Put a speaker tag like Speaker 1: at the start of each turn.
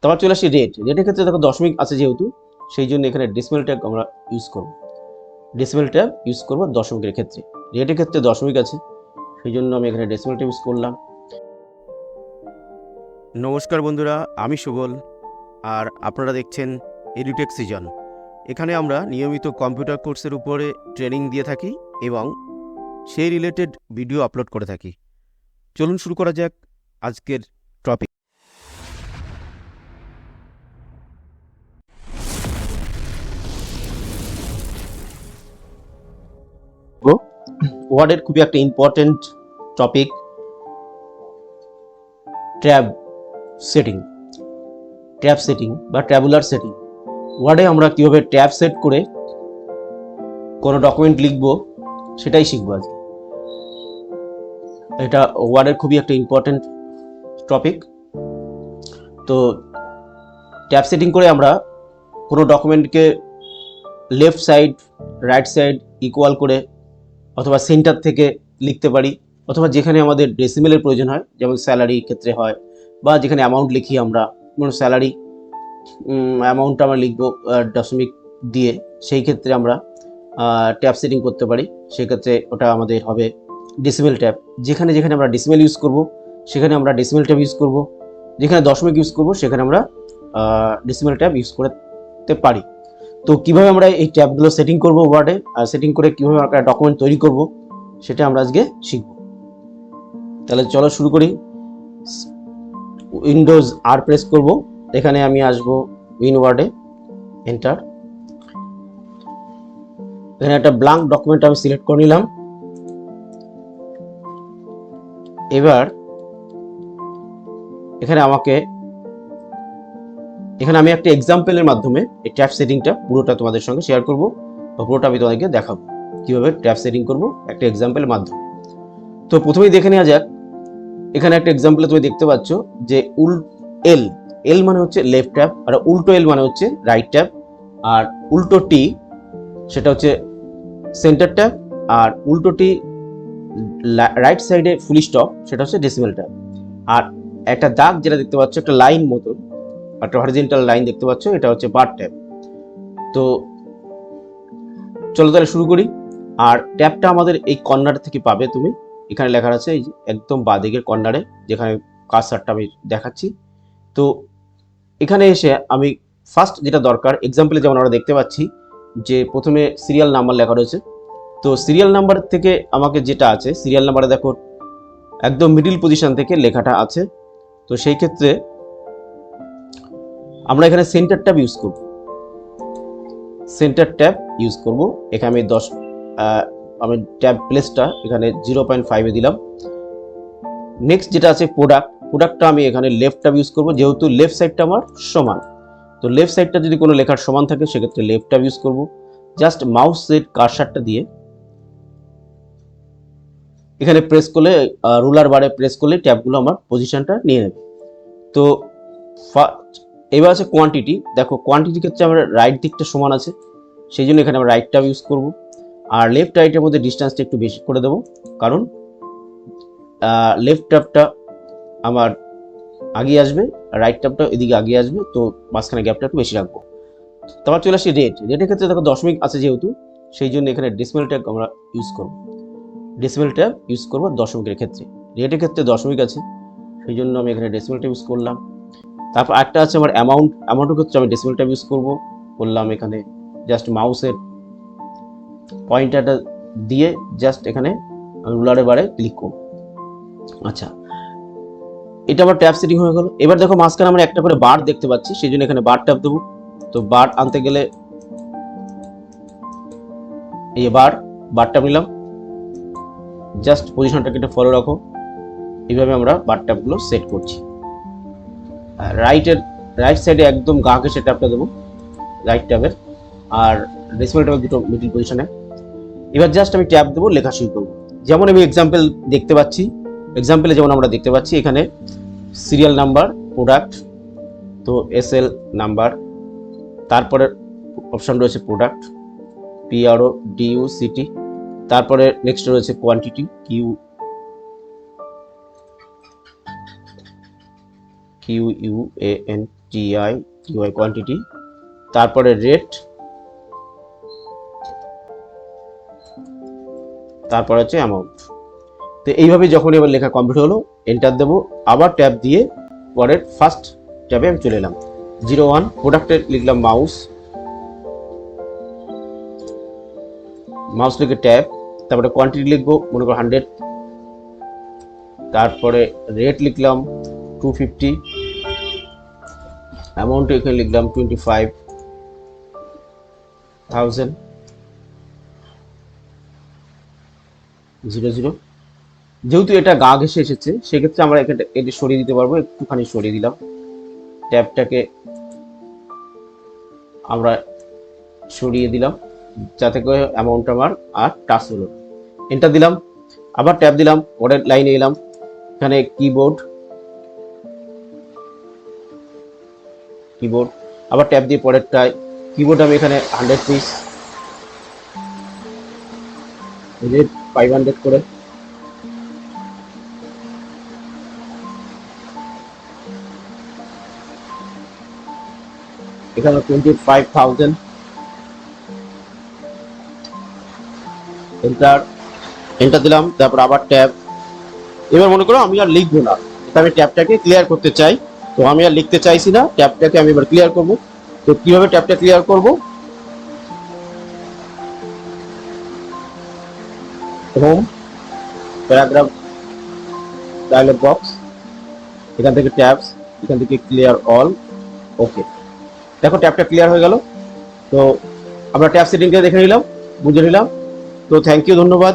Speaker 1: তারপর চলে আসি রেটের ক্ষেত্রে দেখো দশমিক আছে যেহেতু, সেই জন্য এখানে ডেসিমেল ট্যাব আমরা ইউজ করব। ডেসিমেল ট্যাব ইউজ করবো দশমিকের ক্ষেত্রে। রেটের ক্ষেত্রে দশমিক আছে, সেই জন্য আমি এখানে ডেসিমেল ট্যাব ইউজ করলাম।
Speaker 2: নমস্কার বন্ধুরা, আমি সুবল আর আপনারা দেখছেন এডুটেক সিজন। এখানে আমরা নিয়মিত কম্পিউটার কোর্সের উপরে ট্রেনিং দিয়ে থাকি এবং সেই রিলেটেড ভিডিও আপলোড করে থাকি। চলুন শুরু করা যাক আজকের টপিক।
Speaker 1: ওয়ার্ডের খুবই একটা important topic, tab setting. Tab setting বা ট্যাবুলার সেটিং। ওয়ার্ডে আমরা কিভাবে ট্যাব সেট করে কোনো ডকুমেন্ট লিখবো সেটাই শিখবো আজকে। এটা ওয়ার্ডের খুবই একটা ইম্পর্টেন্ট টপিক। তো ট্যাব সেটিং করে আমরা কোনো ডকুমেন্টকে left side right side equal করে অথবা সেন্টার থেকে লিখতে পারি, অথবা যেখানে আমাদের ডেসিমেলের প্রয়োজন হয়, যেমন স্যালারি ক্ষেত্রে হয়, বা যেখানে অ্যামাউন্ট লিখি আমরা, যেমন স্যালারি অ্যামাউন্টটা আমরা লিখবো দশমিক দিয়ে, সেই ক্ষেত্রে আমরা ট্যাব সেটিং করতে পারি। সেক্ষেত্রে ওটা আমাদের হবে ডেসিমেল ট্যাব। যেখানে যেখানে আমরা ডেসিমেল ইউজ করব সেখানে আমরা ডেসিমেল ট্যাব ইউজ করব, যেখানে দশমিক ইউজ করব সেখানে আমরা ডেসিমেল ট্যাব ইউজ করতে পারি। তো কিভাবে আমরা এই ট্যাবগুলো সেটিং করব ওয়ার্ডে, আর সেটিং করে কিভাবে আমরা ডকুমেন্ট তৈরি করব সেটা আমরা আজকে শিখব। তাহলে চলো শুরু করি। উইন্ডোজ আর প্রেস করব, এখানে আমি আসব ওয়ার্ডে, এন্টার। এখানে একটা ব্ল্যাঙ্ক ডকুমেন্ট আমি সিলেক্ট করে নিলাম। এবার এখানে আমি একটা এক্সাম্পলের মাধ্যমে এই ট্যাব সেটিংটা পুরোটা তোমাদের সঙ্গে শেয়ার করব, বা পুরোটা আমি তোমাদেরকে দেখাবো কিভাবে ট্যাব সেটিং করব একটা এক্সাম্পলের মাধ্যমে। তো প্রথমেই দেখে নেওয়া যাক। এখানে একটা এক্সাম্পলে তুমি দেখতে পাচ্ছ যে এল মানে হচ্ছে লেফট ট্যাব, আর উল্টো এল মানে হচ্ছে রাইট ট্যাব, আর উল্টো টি সেটা হচ্ছে সেন্টার ট্যাব, আর উল্টো টি রাইট সাইডে ফুল স্টপ সেটা হচ্ছে ডেসিমেল ট্যাব। আর একটা দাগ যেটা দেখতে পাচ্ছ, একটা লাইন মতন, একটা হরিজন্টাল লাইন দেখতে পাচ্ছ, এটা হচ্ছে বার ট্যাব। তো চলো তাহলে শুরু করি। আর ট্যাবটা আমাদের এই কর্নার থেকে পাবে তুমি, এখানে লেখা আছে এই একদম বাঁদিকের কর্নারে, যেখানে কার্সারটা আমি দেখাচ্ছি। তো এখানে এসে আমি ফার্স্ট যেটা দরকার, এক্সাম্পলে যেমন আমরা দেখতে পাচ্ছি যে প্রথমে সিরিয়াল নাম্বার লেখা রয়েছে। তো সিরিয়াল নাম্বার থেকে আমাকে যেটা আছে, সিরিয়াল নাম্বারে দেখো একদম মিডিল পজিশন থেকে লেখাটা আছে। তো সেই ক্ষেত্রে আমরা এখানে সেন্টার ট্যাব ইউজ করব। সেন্টার ট্যাব ইউজ করব। এখানে আমি ট্যাব প্লেসটা এখানে 0.5 দিলাম। নেক্সট যেটা আছে প্রোডাক্টটা আমি এখানে লেফট ট্যাব ইউজ করব, যেহেতু লেফট সাইডটা আমার সমান। তো লেফট সাইডটা যদি কোনো লেখার সমান থাকে সেক্ষেত্রে লেফট ট্যাব ইউজ করব। জাস্ট মাউসের কার্সারটা দিয়ে এখানে প্রেস করলে, রুলার বারে প্রেস করলে ট্যাবগুলো আমার পজিশনটা নিয়ে নেবে। তো এবার আছে কোয়ান্টিটি। দেখো কোয়ান্টিটির ক্ষেত্রে আমার রাইট দিকটা সমান আছে, সেই জন্য এখানে আমরা রাইট ট্যাব ইউজ করব। আর লেফট রাইটের মধ্যে ডিস্টেন্সটা একটু বেশি করে দেবো, কারণ লেফট ট্যাবটা আমার আগিয়ে আসবে, রাইট ট্যাবটা এদিকে আগিয়ে আসবে, তো মাঝখানে গ্যাপটা একটু বেশি রাখবো। তারপর চলে আসি রেটের ক্ষেত্রে দেখো দশমিক আছে যেহেতু, সেই জন্য এখানে ডেসিমেল ট্যাব আমরা ইউজ করব। ডেসিমেল ট্যাব ইউজ করব দশমিকের ক্ষেত্রে। রেটের ক্ষেত্রে দশমিক আছে, সেই জন্য আমি এখানে ডেসিমেল ট্যাব ইউজ করলাম। তারপর একটা আছে আমার অ্যামাউন্টের ক্ষেত্রে আমি ডেসিমেল ট্যাব ইউজ করলাম। এখানে জাস্ট মাউসের পয়েন্টারটা দিয়ে জাস্ট এখানে রুলারের বারে ক্লিক করব। আচ্ছা, এটা আমার ট্যাব সেটিং হয়ে গেল। এবার দেখো মাঝখানে আমরা একটা করে বার দেখতে পাচ্ছি, সেই জন্য এখানে বার ট্যাব দেবো। তো বার আনতে গেলে এই বার ট্যাব নিলাম, জাস্ট পজিশনটাকে একটু ফলো রাখো। এইভাবে আমরা বার ট্যাবগুলো সেট করছি। রাইট সাইডে একদম গা ঘেঁষে ট্যাবটা দেবো, রাইট ট্যাবের, আর ডেসিমেল ট্যাবের দুটো মিডল পজিশনে। এবার জাস্ট আমি ট্যাব দেবো, লেখা শুরু করবো। যেমন আমি এক্সাম্পলে যেমন আমরা দেখতে পাচ্ছি এখানে সিরিয়াল নাম্বার, প্রোডাক্ট, তো এসএল নাম্বার, তারপরে অপশন রয়েছে প্রোডাক্ট, PRO DUCT, তারপরে নেক্সট রয়েছে কোয়ান্টিটি, QUANTI কোয়ান্টিটি, তারপরে রেট, তারপর হচ্ছে অ্যামাউন্ট। তো এইভাবে যখন এবার লেখা কমপ্লিট হলো, এন্টার দেবো, আবার ট্যাব দিয়ে পরের ফার্স্ট ট্যাবে আমি চলে এলাম। 01 প্রোডাক্টের লিখলাম মাউস, মাউস লিখে ট্যাব, তারপরে কোয়ান্টিটি লিখবো মনে করো 100, তারপরে রেট লিখলাম 250, অ্যামাউন্ট এখানে লিখলাম 25,000, 00। যেহেতু এটা গা ঘেসে এসেছে সেক্ষেত্রে আমরা এটি সরিয়ে দিতে পারবো, একটুখানি সরিয়ে দিলাম, ট্যাবটাকে আমরা সরিয়ে দিলাম যাতে করে অ্যামাউন্ট আমার আর টাচ হলো। এন্টার দিলাম, আবার ট্যাব দিলাম, পরের লাইনে এলাম, এখানে কিবোর্ড, আবার ট্যাব দিয়ে পরেরটায় কিবোর্ড আমি এখানে 100 পিস, রেট 500 করে, এখানে 25,000, এন্টার দিলাম, তারপর আবার ট্যাব। এবার মনে করো আমি আর লিখবো না, আমি ট্যাবটাকে ক্লিয়ার করতে চাই, তো আমি আর লিখতে চাইছি না, ট্যাবটাকে আমি এবার ক্লিয়ার করব। তো কিভাবে ট্যাবটা ক্লিয়ার করব? হোম, প্যারাগ্রাফ ডায়লগ বক্স, এখান থেকে ট্যাবস, এখান থেকে ক্লিয়ার অল, ওকে। দেখো ট্যাবটা ক্লিয়ার হয়ে গেল। তো আমরা ট্যাব সেটিংটা দেখে নিলাম, বুঝে নিলাম। তো থ্যাংক ইউ, ধন্যবাদ।